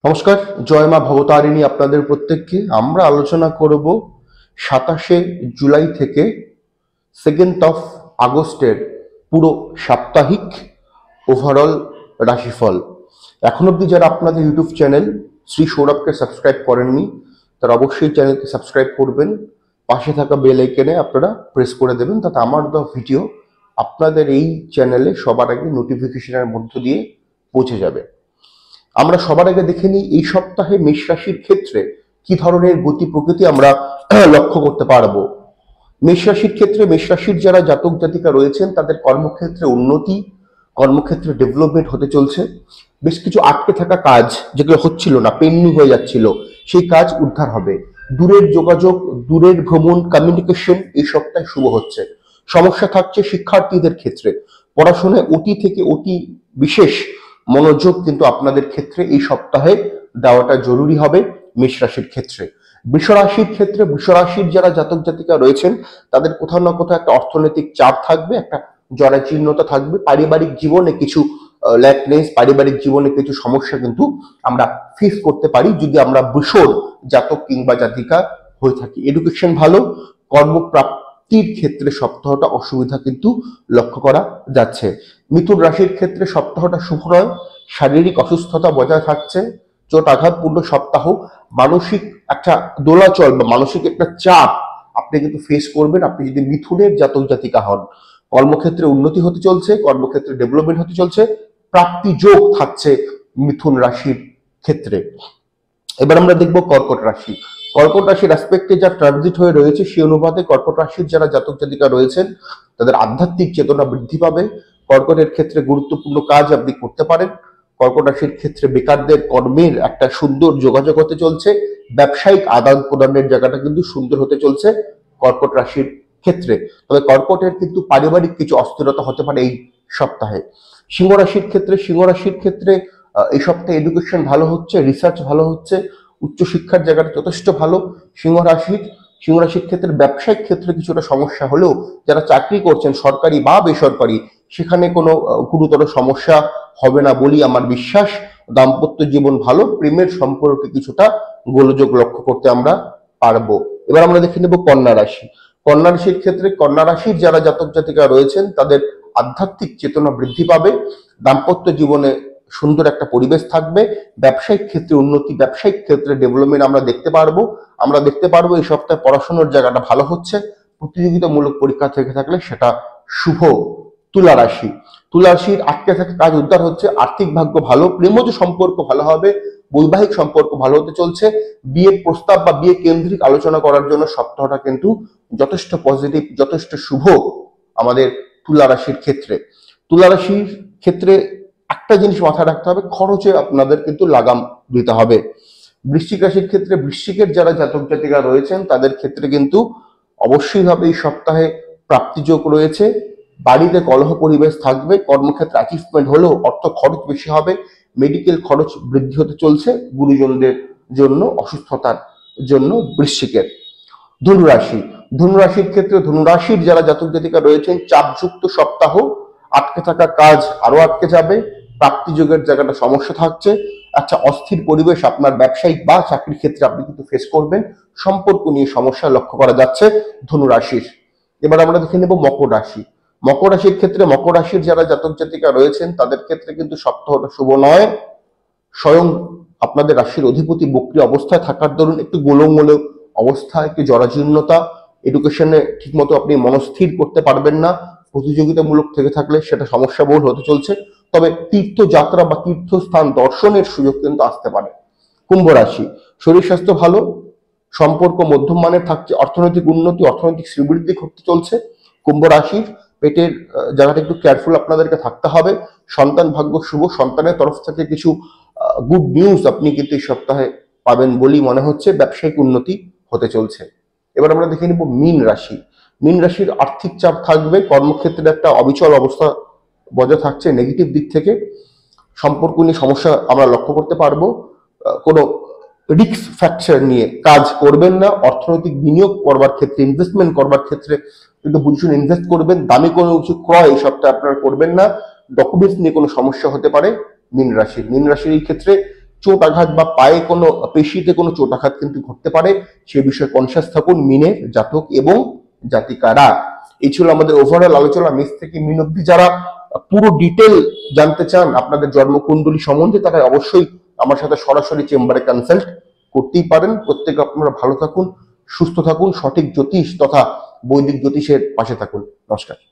নমস্কার, জয় মা ভবতারিণী আপনাদের প্রত্যেককে। আমরা আলোচনা করব 27 জুলাই থেকে 2 আগস্টের পুরো সাপ্তাহিক ওভারঅল রাশিফল। এখন অবধি যারা আপনাদের ইউটিউব চ্যানেল শ্রী সৌরভকে সাবস্ক্রাইব করেননি তারা অবশ্যই চ্যানেলকে সাবস্ক্রাইব করবেন, পাশে থাকা বেল আইকনে আপনারা প্রেস করে দেবেন, তাতে আমার দেওয়া ভিডিও আপনাদের এই চ্যানেলে সবার আগে নোটিফিকেশনের মধ্য দিয়ে পৌঁছে যাবে। আমরা সবার আগে দেখে নিই এই সপ্তাহে মেষ রাশির ক্ষেত্রে কি ধরনের গতি প্রকৃতি আমরা লক্ষ্য করতে পারবো। মেষ রাশির ক্ষেত্রে মেষ রাশির যারা জাতক জাতিকা রয়েছেন তাদের কর্মক্ষেত্রে উন্নতি, কর্মক্ষেত্রে ডেভেলপমেন্ট হতে চলছে। বেশ কিছু আটকে থাকা কাজ যেগুলো হচ্ছিল না, পেন্ডিং হয়ে যাচ্ছিল, সেই কাজ উদ্ধার হবে। দূরের যোগাযোগ, দূরের ভ্রমণ, কমিউনিকেশন এই সপ্তাহে শুভ হচ্ছে। সমস্যা থাকছে শিক্ষার্থীদের ক্ষেত্রে, পড়াশোনায় অতি থেকে অতি বিশেষ মনোযোগ কিন্তু আপনাদের ক্ষেত্রে এই সপ্তাহে দেওয়াটা জরুরি হবে। মেষ রাশির ক্ষেত্রে বৃষ রাশির ক্ষেত্রে বৃষ রাশির যারা জাতক জাতিকা রয়েছেন তাদের কোথাও না কোথাও একটা অর্থনৈতিক চাপ থাকবে, একটা জরাজীর্ণতা থাকবে, পারিবারিক জীবনে কিছু ল্যাকনেস, পারিবারিক জীবনে কিছু সমস্যা কিন্তু আমরা ফেস করতে পারি যদি আমরা বৃষর জাতক কিংবা জাতিকা হয়ে থাকি। এডুকেশন ভালো, কর্মপ্রাপ্তির ক্ষেত্রে সপ্তাহটা অসুবিধা কিন্তু লক্ষ্য করা যাচ্ছে। মিথুন রাশির ক্ষেত্রে সপ্তাহটা শুভ নয়, শারীরিক অসুস্থতা বজায় থাকছে, চোট আঘাতপূর্ণ সপ্তাহ, মানসিক একটা দোলাচল বা মানসিক একটা চাপ আপনি কিন্তু ফেস করবেন আপনি যদি মিথুনের জাতক জাতিকা হন। কর্মক্ষেত্রে উন্নতি হতে চলছে, কর্মক্ষেত্রে ডেভেলপমেন্ট হতে চলছে, প্রাপ্তি যোগ থাকছে মিথুন রাশির ক্ষেত্রে। এবার আমরা দেখব কর্কট রাশি। কর্কট রাশির অ্যাসপেক্টে যা ট্রানজিট হয়ে রয়েছে সেই অনুপাতে কর্কট রাশির যারা জাতক জাতিকা রয়েছেন তাদের আধ্যাত্মিক চেতনা বৃদ্ধি পাবে। কর্কটের ক্ষেত্রে গুরুত্বপূর্ণ কাজ আপনি করতে পারেন। কর্কট রাশির ক্ষেত্রে বেকারদের কর্মের একটা সুন্দর যোগাযোগ হতে চলছে, ব্যবসায়িক আদান প্রদানের জায়গাটা কিন্তু সুন্দর হতে চলছে কর্কট রাশির ক্ষেত্রে। তবে কর্কটের কিন্তু পারিবারিক কিছু অস্থিরতা হতে পারে এই সপ্তাহে। সিংহ রাশির ক্ষেত্রে এই সপ্তাহে এডুকেশন ভালো হচ্ছে, রিসার্চ ভালো হচ্ছে, উচ্চশিক্ষার জায়গাটা যথেষ্ট ভালো। সিংহ রাশির ক্ষেত্রে ব্যবসায়িক ক্ষেত্রে কিছুটা সমস্যা হলেও যারা চাকরি করছেন সরকারি বা বেসরকারি সেখানে কোনো গুরুতর সমস্যা হবে না বলেই আমার বিশ্বাস। দাম্পত্য জীবন ভালো, প্রেমের সম্পর্কে কিছুটা গোলযোগ লক্ষ্য করতে আমরা পারবো। এবার আমরা দেখে নেব কন্যা রাশি। কন্যা রাশির ক্ষেত্রে কন্যা রাশির যারা জাতক জাতিকা রয়েছেন তাদের আধ্যাত্মিক চেতনা বৃদ্ধি পাবে, দাম্পত্য জীবনে সুন্দর একটা পরিবেশ থাকবে, ব্যবসায়িক ক্ষেত্রে উন্নতি, ব্যবসায়িক ক্ষেত্রে ডেভেলপমেন্ট আমরা দেখতে পারবো। এই সপ্তাহে পড়াশোনার জায়গাটা ভালো হচ্ছে, প্রতিযোগিতামূলক পরীক্ষা থেকে থাকলে সেটা শুভ। তুলা রাশি। তুলা রাশির আটকে থাকা কাজ উদ্ধার হচ্ছে, আর্থিক ভাগ্য ভালো, প্রেমজ সম্পর্ক ভালো হবে, বৈবাহিক সম্পর্ক ভালো হতে চলছে। বিয়ের প্রস্তাব বা বিয়ে কেন্দ্রিক আলোচনা করার জন্য সপ্তাহটা কিন্তু যথেষ্ট পজিটিভ, যথেষ্ট শুভ আমাদের তুলা রাশির ক্ষেত্রে। তুলা রাশির ক্ষেত্রে একটা জিনিস মাথায় রাখতে হবে, খরচে আপনাদের কিন্তু লাগাম দিতে হবে। বৃশ্চিক রাশির ক্ষেত্রে বৃশ্চিকের যারা জাতক জাতিকা রয়েছেন তাদের ক্ষেত্রে কিন্তু অবশ্যই ভাবে এই সপ্তাহে প্রাপ্তিযোগ রয়েছে, বাড়িতে কলহ পরিবেশ থাকবে, কর্মক্ষেত্রে অ্যাচিভমেন্ট হলেও অর্থ খরচ বেশি হবে, মেডিকেল খরচ বৃদ্ধি হতে চলছে গুরুজনদের জন্য, অসুস্থতার জন্য বৃশ্চিকের। ধনুরাশির ক্ষেত্রে ধনুরাশির যারা জাতক জাতিকা রয়েছেন চাপযুক্ত সপ্তাহ, আটকে থাকা কাজ আরো আটকে যাবে, প্রাপ্তিযোগের জায়গাটা সমস্যা থাকছে, আচ্ছা অস্থির পরিবেশ আপনার ব্যবসায়িক বা চাকরির ক্ষেত্রে আপনি কিন্তু ফেস করবেন, সম্পর্ক নিয়ে সমস্যা লক্ষ্য করা যাচ্ছে ধনুরাশির। এবার আমরা দেখে নেব মকর রাশি। মকর রাশির ক্ষেত্রে মকর রাশির যারা জাতক জাতিকা রয়েছেন তাদের ক্ষেত্রে কিন্তু সপ্তাহটা শুভ নয়। স্বয়ং আপনাদের রাশির অধিপতি বক্রী অবস্থায় থাকার দরুন একটু গোলমোল অবস্থা, একটু জরাজীর্ণতা, এডুকেশনে ঠিকমতো আপনি মনস্থির করতে পারবেন না, প্রতিযোগিতামূলক থেকে থাকলে সেটা সমস্যাবহুল হতে চলছে। তবে তীর্থযাত্রা বা তীর্থস্থান দর্শনের সুযোগ কিন্তু আসতে পারে। কুম্ভ রাশি। শরীর স্বাস্থ্য ভালো, সম্পর্ক মধ্যম মানের থাকছে, অর্থনৈতিক উন্নতি, অর্থনৈতিক শ্রীবৃদ্ধি ঘটতে চলছে। কুম্ভ রাশির পেটের জায়গাটা একটু কেয়ারফুল আপনাদেরকে থাকতে হবে। সন্তান ভাগ্য শুভ, সন্তানের তরফ থেকে কিছু গুড নিউজ আপনি কিন্তু এই সপ্তাহে পাবেন বলেই মনে হচ্ছে, ব্যবসায়িক উন্নতি হতে চলছে। এবার আমরা দেখে নিব মীন রাশি। মীন রাশির আর্থিক চাপ থাকবে, কর্মক্ষেত্রে একটা অবিচল অবস্থা বজায় থাকছে, নেগেটিভ দিক থেকে সম্পর্ক নিয়ে সমস্যা আমরা লক্ষ্য করতে পারবো। কোনো রিস্ক ফ্যাক্টর নিয়ে কাজ করবেন না, অর্থনৈতিক বিনিয়োগ করবার ক্ষেত্রে, ইনভেস্টমেন্ট করবার ক্ষেত্রে কিন্তু বুঝুন ইনভেস্ট করবেন, দামি কোনো কিছু ক্রয় এই সপ্তাহে আপনারা করবেন না, ডকুমেন্টস নিয়ে কোনো সমস্যা হতে পারে মীন রাশির এই ক্ষেত্রে। চোট আঘাত বা পায়ে কোনো পেশিতে কোনো চোট আঘাত কিন্তু ঘটতে পারে, সে বিষয়ে কনসিয়াস থাকুন মিনের জাতক এবং জাতিকারা। এই ছিল আমাদের ওভারঅল আলোচনা। মেষ থেকে মীন অবধি যারা পুরো ডিটেল জানতে চান আপনাদের জন্মকুণ্ডলী সম্বন্ধে, তারা অবশ্যই আমার সাথে সরাসরি চেম্বারে কনসাল্ট করতেই পারেন। প্রত্যেকে আপনারা ভালো থাকুন, সুস্থ থাকুন, সঠিক জ্যোতিষ তথা বৈদিক জ্যোতিষের পাশে থাকুন। নমস্কার।